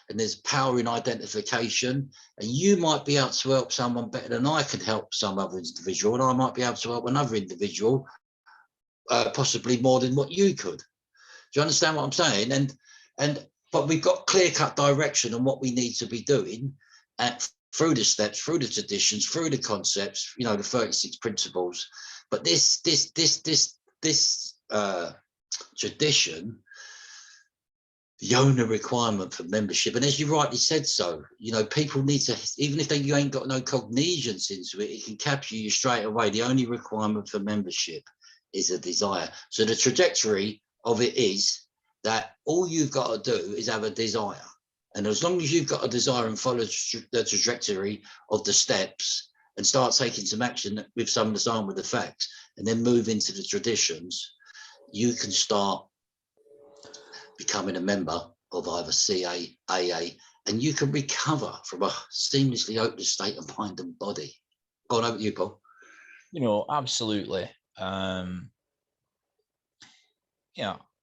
and there's power in identification, and you might be able to help someone better than I could help some other individual, and I might be able to help another individual possibly more than what you could. Do you understand what I'm saying? And but we've got clear-cut direction on what we need to be doing through the steps, through the traditions, through the concepts, you know, the 36 principles. But this tradition, the owner requirement for membership, and as you rightly said, so, you know, people need to, even if you ain't got no cognizance into it, it can capture you straight away. The only requirement for membership is a desire. So the trajectory of it is that all you've got to do is have a desire. And as long as you've got a desire and follow the trajectory of the steps and start taking some action with some of the sign with the facts, and then move into the traditions, you can start becoming a member of either CA, AA, and you can recover from a seamlessly hopeless state of mind and body. Go on, over to you, Paul. You know, absolutely. Yeah,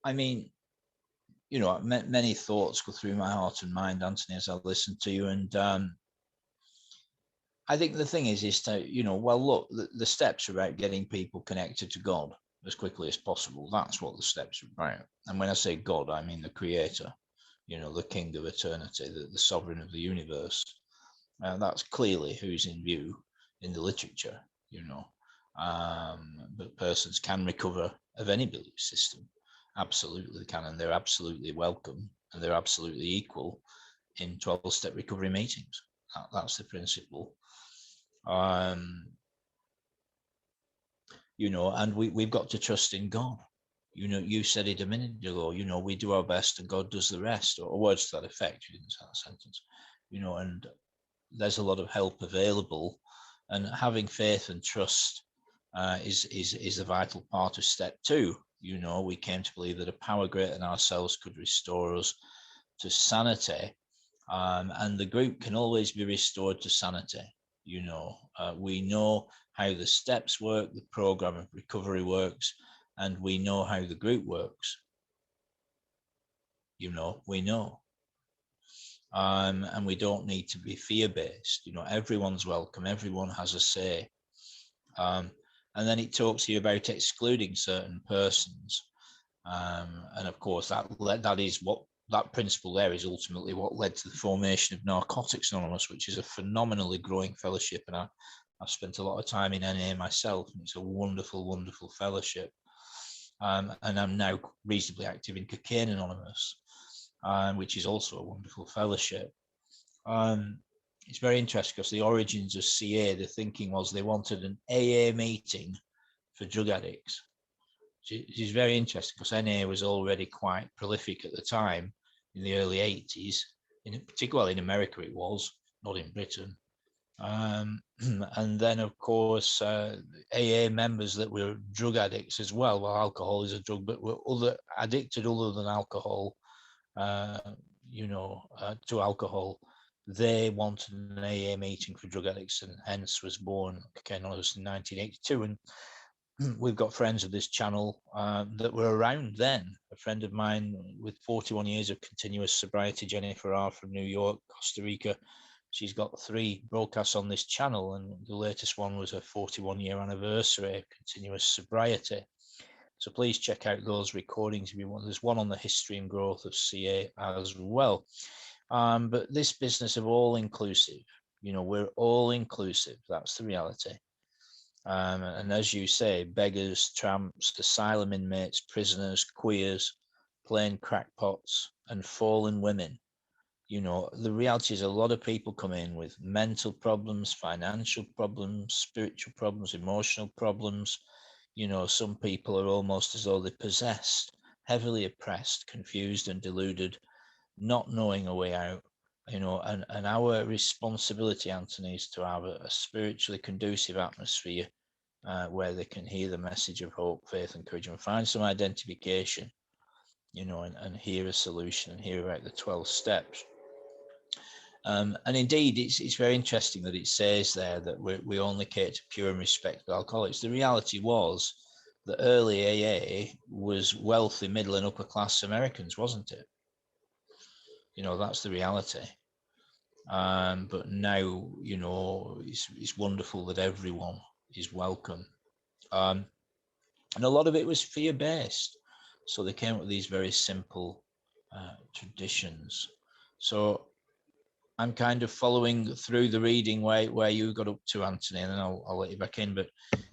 I mean, you know, many thoughts go through my heart and mind, Anthony, as I listen to you. And I think the thing is to, you know, well, look, the steps are about getting people connected to God as quickly as possible. That's what the steps are about. And when I say God, I mean the creator, you know, the king of eternity, the sovereign of the universe. That's clearly who's in view in the literature, you know. But persons can recover of any belief system. Absolutely they can, and they're absolutely welcome, and they're absolutely equal in 12-step recovery meetings. That's the principle. You know, and we've got to trust in God. You know, you said it a minute ago, you know, we do our best and God does the rest, or words to that effect. You didn't say that sentence, you know, and there's a lot of help available, and having faith and trust is a vital part of step 2. You know, we came to believe that a power greater than ourselves could restore us to sanity, and the group can always be restored to sanity. You know, we know how the steps work, the program of recovery works, and we know how the group works. You know, we know. And we don't need to be fear-based. You know, everyone's welcome, everyone has a say. And then it talks here about excluding certain persons. And of course, that is what, that principle there is ultimately what led to the formation of Narcotics Anonymous, which is a phenomenally growing fellowship. And I've spent a lot of time in NA myself, and it's a wonderful, wonderful fellowship. And I'm now reasonably active in Cocaine Anonymous, which is also a wonderful fellowship. It's very interesting because the origins of CA, the thinking was they wanted an AA meeting for drug addicts. It is very interesting because NA was already quite prolific at the time in the early 80s, particularly in America it was, not in Britain. And then, of course, AA members that were drug addicts as well. Well, alcohol is a drug, but were addicted other than alcohol, you know, to alcohol. They wanted an AA meeting for drug addicts, and hence was born Cocaine Anonymous in 1982. And we've got friends of this channel that were around then. A friend of mine with 41 years of continuous sobriety, Jennifer R. from New York, Costa Rica. She's got 3 broadcasts on this channel, and the latest one was a 41-year anniversary of continuous sobriety. So please check out those recordings if you want. There's one on the history and growth of CA as well. But this business of all inclusive, you know, we're all inclusive. That's the reality. And as you say, beggars, tramps, asylum inmates, prisoners, queers, plain crackpots, and fallen women. You know, the reality is a lot of people come in with mental problems, financial problems, spiritual problems, emotional problems. You know, some people are almost as though they're possessed, heavily oppressed, confused and deluded, not knowing a way out. You know, and our responsibility, Anthony, is to have a spiritually conducive atmosphere where they can hear the message of hope, faith, and courage, and find some identification, you know, and hear a solution and hear about the 12 steps. And indeed, it's very interesting that it says there that we only cater to pure and respectable alcoholics. The reality was that early AA was wealthy, middle and upper class Americans, wasn't it? You know, that's the reality. But now, you know, it's wonderful that everyone is welcome. And a lot of it was fear-based. So they came up with these very simple traditions. So I'm kind of following through the reading where you got up to, Anthony, and then I'll let you back in. But,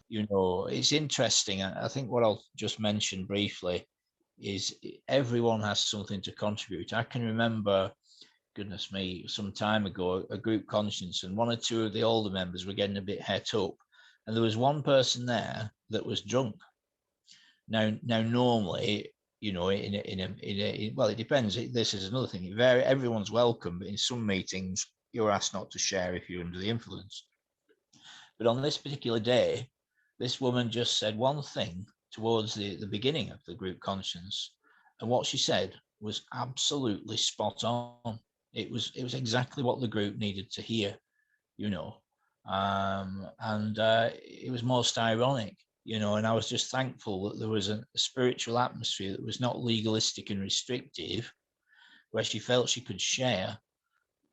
you know, it's interesting. I think what I'll just mention briefly is everyone has something to contribute. I can remember, goodness me, some time ago, a group conscience, and one or two of the older members were getting a bit het up, and there was one person there that was drunk. Now normally, you know, well, it depends. This is another thing. Everyone's welcome, but in some meetings, you're asked not to share if you're under the influence. But on this particular day, this woman just said one thing towards the beginning of the group conscience, and what she said was absolutely spot on. It was exactly what the group needed to hear, you know, and it was most ironic, you know, and I was just thankful that there was a spiritual atmosphere that was not legalistic and restrictive, where she felt she could share,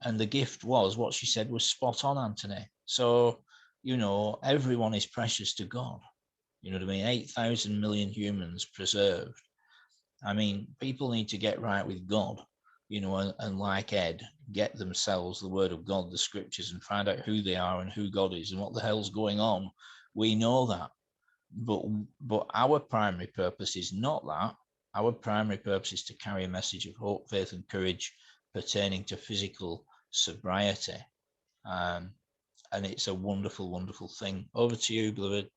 and the gift was what she said was spot on, Anthony. So, you know, everyone is precious to God. You know what I mean? 8,000 million humans preserved. I mean, people need to get right with God, you know, and like Ed, get themselves the word of God, the scriptures, and find out who they are and who God is and what the hell's going on. We know that. But our primary purpose is not that. Our primary purpose is to carry a message of hope, faith, and courage pertaining to physical sobriety. And it's a wonderful, wonderful thing. Over to you, beloved.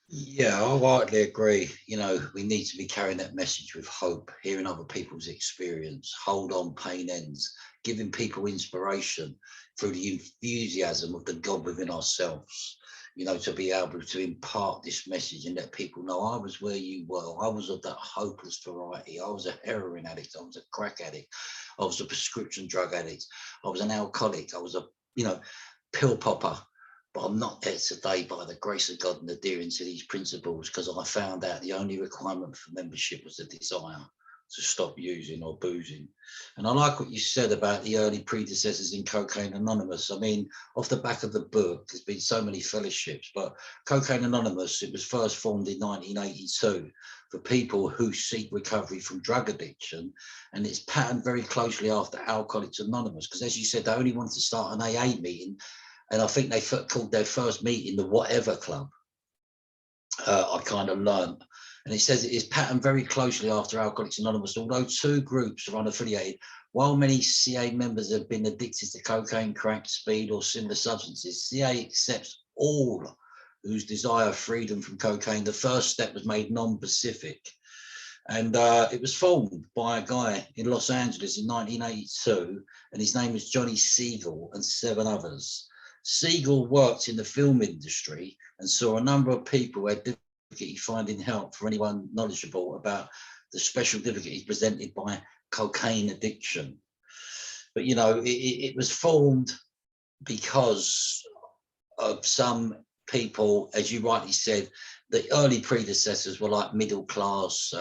Yeah, I rightly agree. You know, we need to be carrying that message with hope, hearing other people's experience, hold on, pain ends, giving people inspiration through the enthusiasm of the God within ourselves, you know, to be able to impart this message and let people know I was where you were. I was of that hopeless variety. I was a heroin addict. I was a crack addict. I was a prescription drug addict. I was an alcoholic. I was a, you know, pill popper. But I'm not there today by the grace of God and adhering to these principles, because I found out the only requirement for membership was the desire to stop using or boozing. And I like what you said about the early predecessors in Cocaine Anonymous. I mean, off the back of the book, there's been so many fellowships, but Cocaine Anonymous, it was first formed in 1982 for people who seek recovery from drug addiction. And it's patterned very closely after Alcoholics Anonymous, because as you said, they only wanted to start an AA meeting. And I think they called their first meeting the Whatever Club. I kind of learned. And it says it is patterned very closely after Alcoholics Anonymous. Although two groups are unaffiliated, while many CA members have been addicted to cocaine, crack, speed, or similar substances, CA accepts all whose desire freedom from cocaine. The first step was made non-specific. And it was formed by a guy in Los Angeles in 1982. And his name is Johnny Siegel and 7 others. Siegel worked in the film industry and saw a number of people who had difficulty finding help for anyone knowledgeable about the special difficulties presented by cocaine addiction. But, you know, it was formed because of some people, as you rightly said, the early predecessors were like middle class,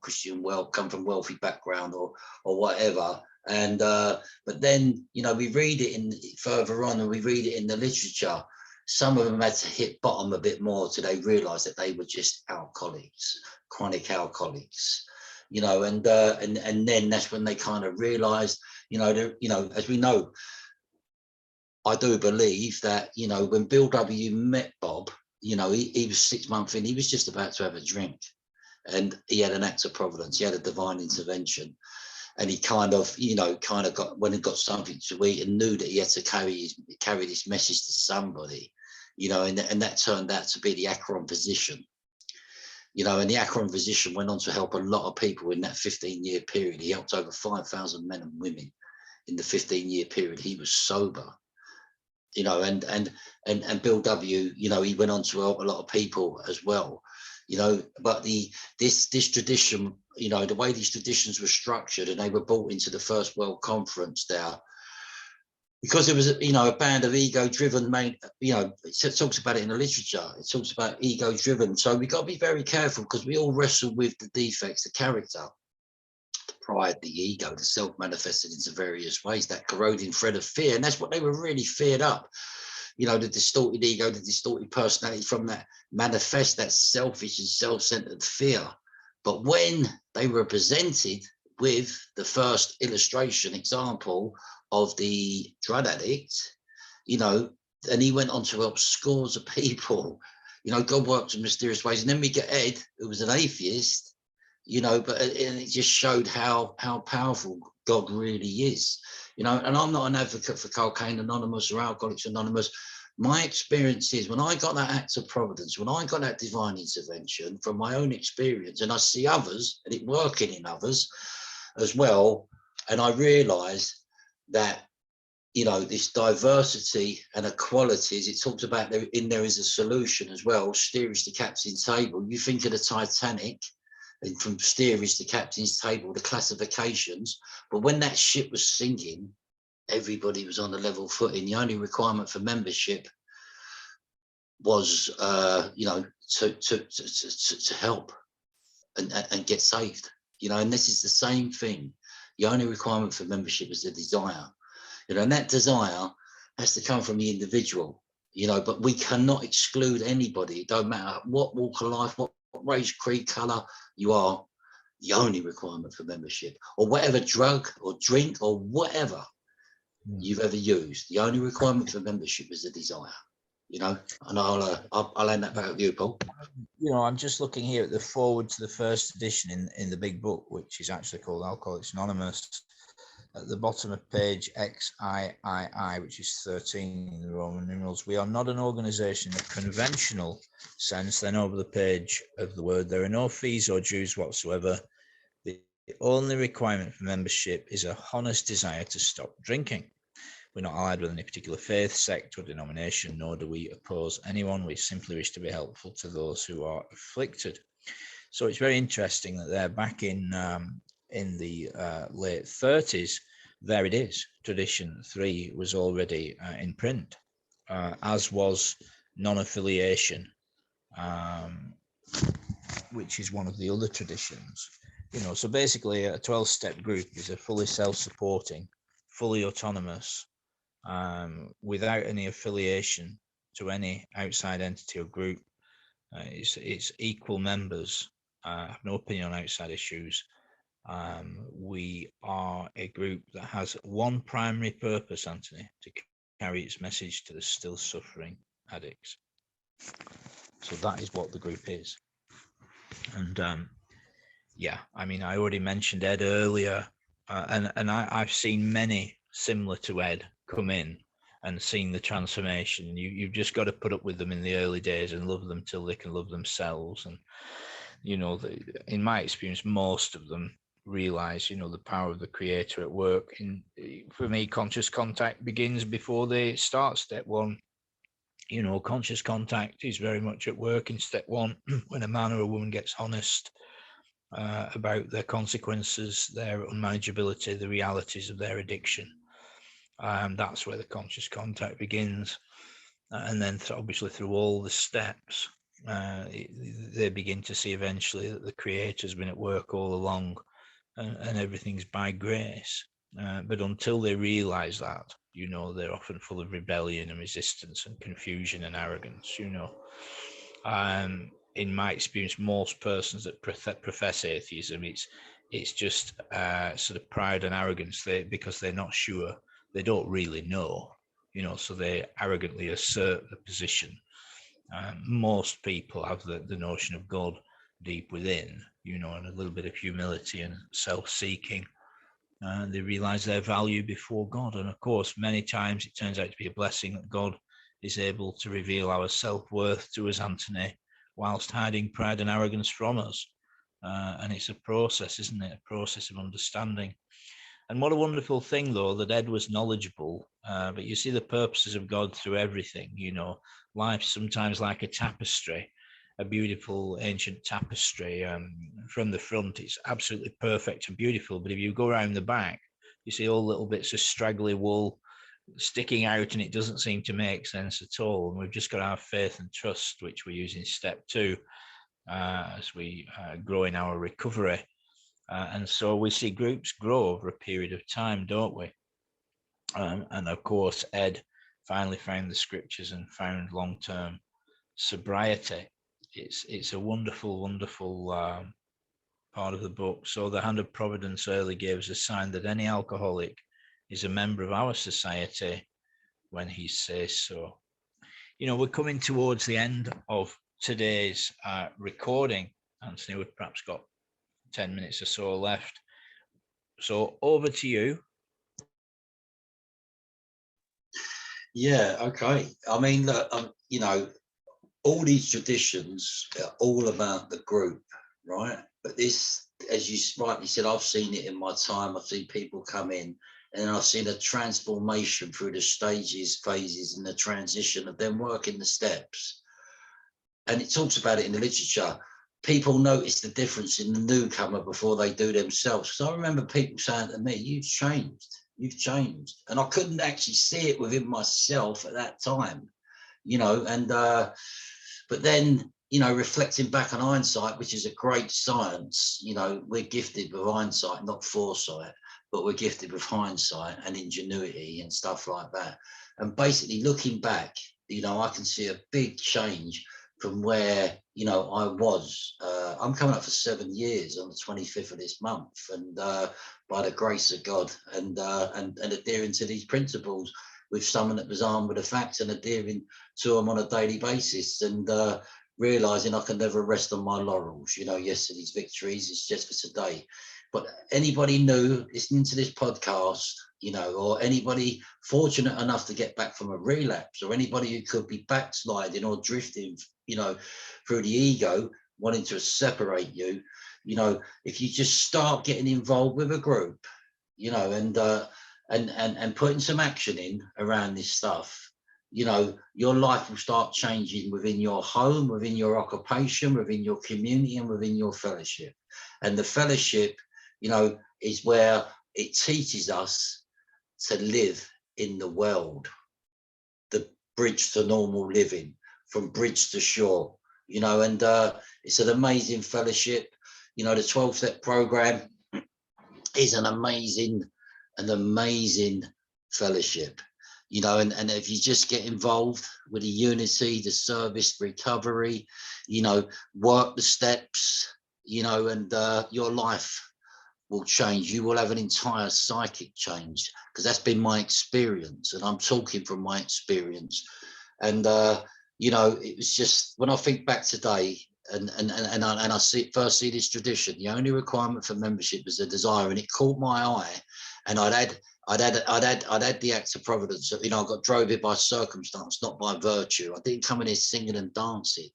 Christian wealth, come from wealthy background or whatever. And but then, you know, we read it in further on and we read it in the literature. Some of them had to hit bottom a bit more till they realized that they were just alcoholics, chronic alcoholics, you know, and then that's when they kind of realized, you know, as we know, I do believe that, you know, when Bill W. met Bob, you know, he was 6 months in, he was just about to have a drink, and he had an act of providence, he had a divine intervention. And he kind of, you know, got, when he got something to eat and knew that he had to carry this message to somebody, you know, and that turned out to be the Akron physician, you know, and the Akron physician went on to help a lot of people in that 15-year period. He helped over 5,000 men and women in the 15-year period he was sober, you know, and Bill W., you know, he went on to help a lot of people as well. You know, but this tradition, you know, the way these traditions were structured, and they were brought into the First World Conference there, because it was, you know, a band of ego-driven, you know, it talks about it in the literature. It talks about ego-driven. So we got to be very careful, because we all wrestle with the defects, the character, the pride, the ego, the self manifested into various ways, that corroding thread of fear, and that's what they were really feared up. You know, the distorted ego, the distorted personality from that manifest that selfish and self-centered fear. But when they were presented with the first illustration example of the drug addict, you know, and he went on to help scores of people. You know, God works in mysterious ways. And then we get Ed, who was an atheist, you know, and it just showed how powerful God really is. You know, and I'm not an advocate for Cocaine Anonymous or Alcoholics Anonymous. My experience is when I got that act of providence, when I got that divine intervention from my own experience, and I see others and it working in others as well, and I realized that, you know, this diversity and equalities, it talks about there is a solution as well. Steerage to captain's table. You think of the Titanic, and from steerage to captain's table, the classifications. But when that ship was sinking, everybody was on a level footing. The only requirement for membership was, you know, to help and get saved. You know, and this is the same thing. The only requirement for membership is the desire. You know, and that desire has to come from the individual, you know, but we cannot exclude anybody. It don't matter what walk of life, what race, creed, colour you are. The only requirement for membership, or whatever drug or drink or whatever you've ever used, the only requirement for membership is the desire, you know. And I'll end that back with you, Paul. You know, I'm just looking here at the forward to the first edition in the big book, which is actually called Alcoholics Anonymous. At the bottom of page XIII, which is 13 in the Roman numerals, we are not an organization in a conventional sense. Then over the page of the word, there are no fees or dues whatsoever. The only requirement for membership is a honest desire to stop drinking. We're not allied with any particular faith, sect, or denomination, nor do we oppose anyone. We simply wish to be helpful to those who are afflicted. So it's very interesting that they're back in the late 30s. There it is. Tradition 3 was already in print, as was non-affiliation, which is one of the other traditions. You know, so basically a 12-step group is a fully self-supporting, fully autonomous, without any affiliation to any outside entity or group. It's equal members, have no opinion on outside issues. We are a group that has one primary purpose, Anthony, to carry its message to the still suffering addicts. So that is what the group is. And yeah, I mean, I already mentioned Ed earlier, and I've seen many similar to Ed come in and seen the transformation. You've just got to put up with them in the early days and love them till they can love themselves. And, you know, in my experience, most of them realize, you know, the power of the creator at work. For me, conscious contact begins before they start step 1. You know, conscious contact is very much at work in step 1 when a man or a woman gets honest about their consequences, their unmanageability, the realities of their addiction. That's where the conscious contact begins. And then obviously through all the steps, they begin to see eventually that the creator's been at work all along, and everything's by grace. But until they realize that, you know, they're often full of rebellion and resistance and confusion and arrogance, you know. In my experience, most persons that profess atheism, it's just sort of pride and arrogance because they're not sure. They don't really know, you know, so they arrogantly assert the position. Most people have the notion of God deep within, you know, and a little bit of humility and self-seeking. They realize their value before God. And of course, many times it turns out to be a blessing that God is able to reveal our self-worth to us, Anthony, whilst hiding pride and arrogance from us. And it's a process, isn't it? A process of understanding. And what a wonderful thing, though, that Ed was knowledgeable. But you see the purposes of God through everything, you know. Life's sometimes like a tapestry, a beautiful ancient tapestry. From the front, it's absolutely perfect and beautiful. But if you go around the back, you see all little bits of straggly wool sticking out, and it doesn't seem to make sense at all. And we've just got to have faith and trust, which we use in step 2 as we grow in our recovery. And so we see groups grow over a period of time, don't we? And of course, Ed finally found the scriptures and found long-term sobriety. It's a wonderful, wonderful part of the book. So the hand of providence early gave us a sign that any alcoholic is a member of our society when he says so. You know, we're coming towards the end of today's recording. Anthony, we've perhaps got 10 minutes or so left. So over to you. Yeah, okay. I mean, look, you know, all these traditions are all about the group, right? But this, as you rightly said, I've seen it in my time. I've seen people come in and I've seen a transformation through the stages, phases, and the transition of them working the steps. And it talks about it in the literature. People notice the difference in the newcomer before they do themselves. So I remember people saying to me, you've changed. And I couldn't actually see it within myself at that time, you know, and but then, you know, reflecting back on hindsight, which is a great science, you know, we're gifted with hindsight, not foresight, but we're gifted with hindsight and ingenuity and stuff like that. And basically looking back, you know, I can see a big change from where, you know, I was. I'm coming up for 7 years on the 25th of this month, and by the grace of God, and adhering to these principles with someone that was armed with the facts and adhering to them on a daily basis, and realizing I can never rest on my laurels. You know, yesterday's victories is just for today. But anybody new listening to this podcast, you know, or anybody fortunate enough to get back from a relapse, or anybody who could be backsliding or drifting, you know, through the ego, wanting to separate you, you know, if you just start getting involved with a group, you know, and putting some action in around this stuff, you know, your life will start changing within your home, within your occupation, within your community, and within your fellowship. And the fellowship, you know, is where it teaches us to live in the world, the bridge to normal living, from bridge to shore, you know, and it's an amazing fellowship. You know, the 12-step program is an amazing fellowship, you know, and if you just get involved with the unity, the service, recovery, you know, work the steps, you know, and your life will change. You will have an entire psychic change, because that's been my experience, and I'm talking from my experience. And you know, it was just, when I think back today, and I first see this tradition, the only requirement for membership is a desire, and it caught my eye. And I'd add the act of providence. You know, I got drove here by circumstance, not by virtue. I didn't come in here singing and dancing,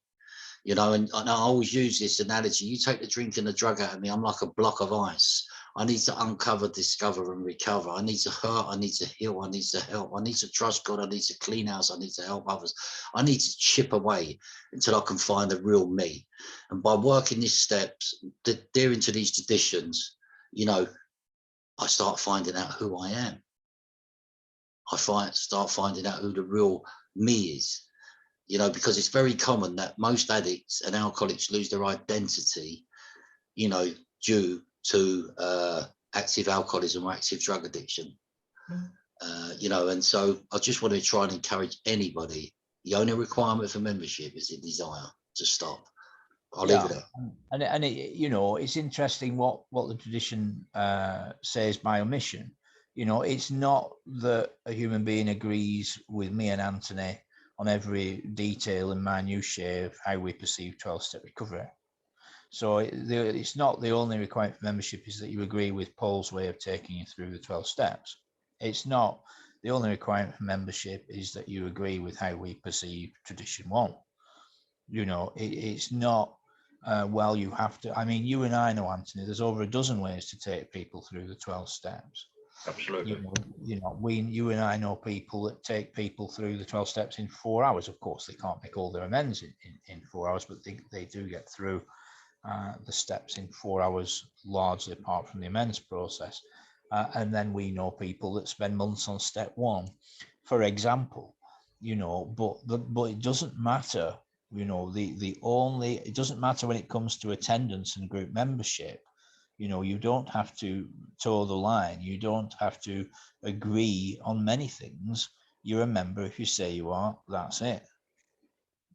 you know, and I always use this analogy. You take the drink and the drug out of me, I'm like a block of ice. I need to uncover, discover, and recover. I need to hurt. I need to heal. I need to help. I need to trust God. I need to clean house. I need to help others. I need to chip away until I can find the real me. And by working these steps, adhering to these traditions, you know, I start finding out who I am. I start finding out who the real me is. You know, because it's very common that most addicts and alcoholics lose their identity, you know, due to active alcoholism or active drug addiction. You know, and so I just want to try and encourage anybody. The only requirement for membership is a desire to stop. I'll leave it there. And it, you know, it's interesting what the tradition says by omission. You know, it's not that a human being agrees with me and Anthony on every detail and minutiae of how we perceive 12-step recovery. So it's not the only requirement for membership is that you agree with Paul's way of taking you through the 12 steps. It's not the only requirement for membership is that you agree with how we perceive tradition 1. You know, it's not, well, you have to, I mean, you and I know, Anthony, there's over a dozen ways to take people through the 12 steps. Absolutely. You and I know people that take people through the 12 steps in 4 hours. Of course, they can't make all their amends in 4 hours, but they do get through the steps in 4 hours, largely apart from the amends process. And then we know people that spend months on step 1, for example, you know, but it doesn't matter, you know, it doesn't matter when it comes to attendance and group membership. You know, you don't have to toe the line. You don't have to agree on many things. You're a member if you say you are, that's it.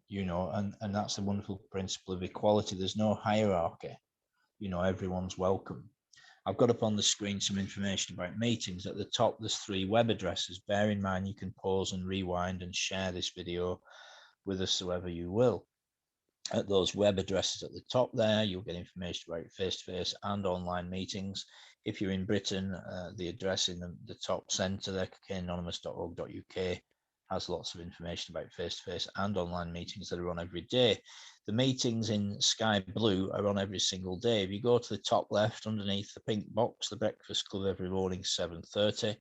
You know, and that's the wonderful principle of equality. There's no hierarchy. you know, everyone's welcome. I've got up on the screen some information about meetings. At the top, there's 3 web addresses. Bear in mind, you can pause and rewind and share this video with us whoever you will. At those web addresses at the top there, you'll get information about face-to-face and online meetings. If you're in Britain, the address in the top centre there, cocaineanonymous.org.uk, has lots of information about face-to-face and online meetings that are on every day. The meetings in Sky Blue are on every single day. If you go to the top left, underneath the pink box, the Breakfast Club every morning, 7:30.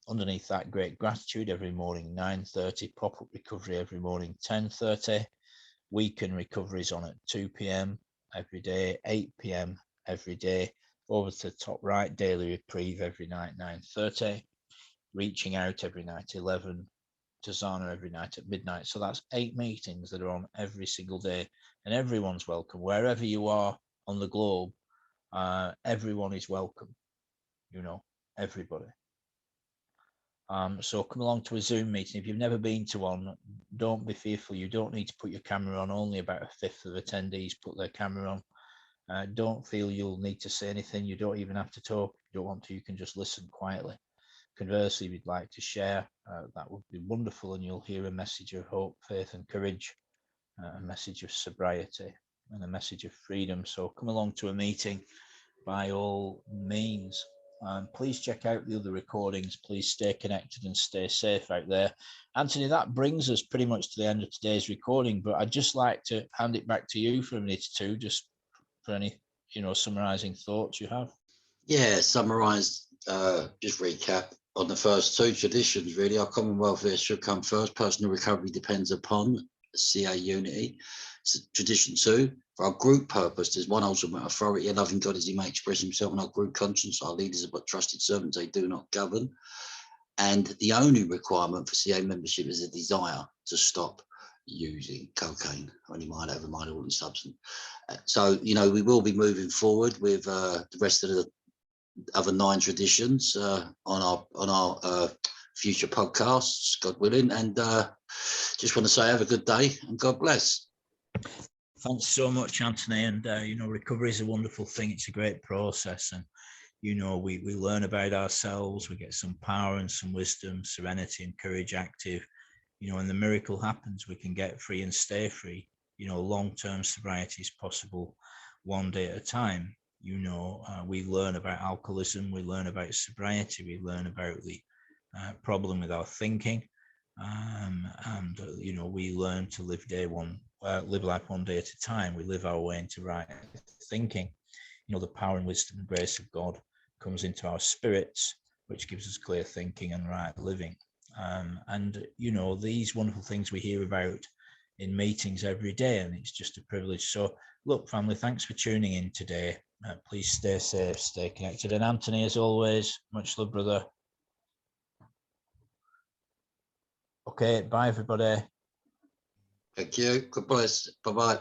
Underneath that, Great Gratitude every morning, 9:30. Pop-up Recovery every morning, 10:30. Weekend Recoveries on at 2 p.m. every day, 8 p.m. every day. Over to the top right, Daily Reprieve every night, 9:30. Reaching Out every night, 11. Tazana every night at midnight. So that's 8 meetings that are on every single day, and everyone's welcome. Wherever you are on the globe, everyone is welcome, you know, everybody. So come along to a Zoom meeting. If you've never been to one, don't be fearful. You don't need to put your camera on. Only about 1/5 of attendees put their camera on. Don't feel you'll need to say anything. You don't even have to talk. If you don't want to, you can just listen quietly. Conversely, if you'd like to share, that would be wonderful, and you'll hear a message of hope, faith and courage, a message of sobriety and a message of freedom. So come along to a meeting by all means. Please check out the other recordings. Please stay connected and stay safe out there. Anthony, that brings us pretty much to the end of today's recording, but I'd just like to hand it back to you for a minute or two, just for any, you know, summarizing thoughts you have. Yeah, summarise, just recap on the first 2 traditions, really. Our common welfare should come first. Personal recovery depends upon CA unity. So tradition 2, for our group purpose, there's one ultimate authority, a loving God as he may express himself in our group conscience. Our leaders are but trusted servants, they do not govern. And the only requirement for CA membership is a desire to stop using cocaine or any other mind-altering substance. So, you know, we will be moving forward with the rest of the other 9 traditions on our future podcasts, God willing. And just want to say have a good day and God bless. Thanks so much, Anthony. And you know, recovery is a wonderful thing. It's a great process, and you know, we learn about ourselves. We get some power and some wisdom, serenity and courage active. You know, and the miracle happens. We can get free and stay free. You know, long-term sobriety is possible, one day at a time. You know, we learn about alcoholism. We learn about sobriety. We learn about the problem with our thinking. And you know, we learn to live live life one day at a time. We live our way into right thinking. You know, the power and wisdom and grace of God comes into our spirits, which gives us clear thinking and right living. And you know, these wonderful things we hear about in meetings every day, and it's just a privilege. So look, family, thanks for tuning in today. Please stay safe, stay connected, and Anthony, as always, much love, brother. Okay, bye everybody. Thank you. God bless. Bye-bye.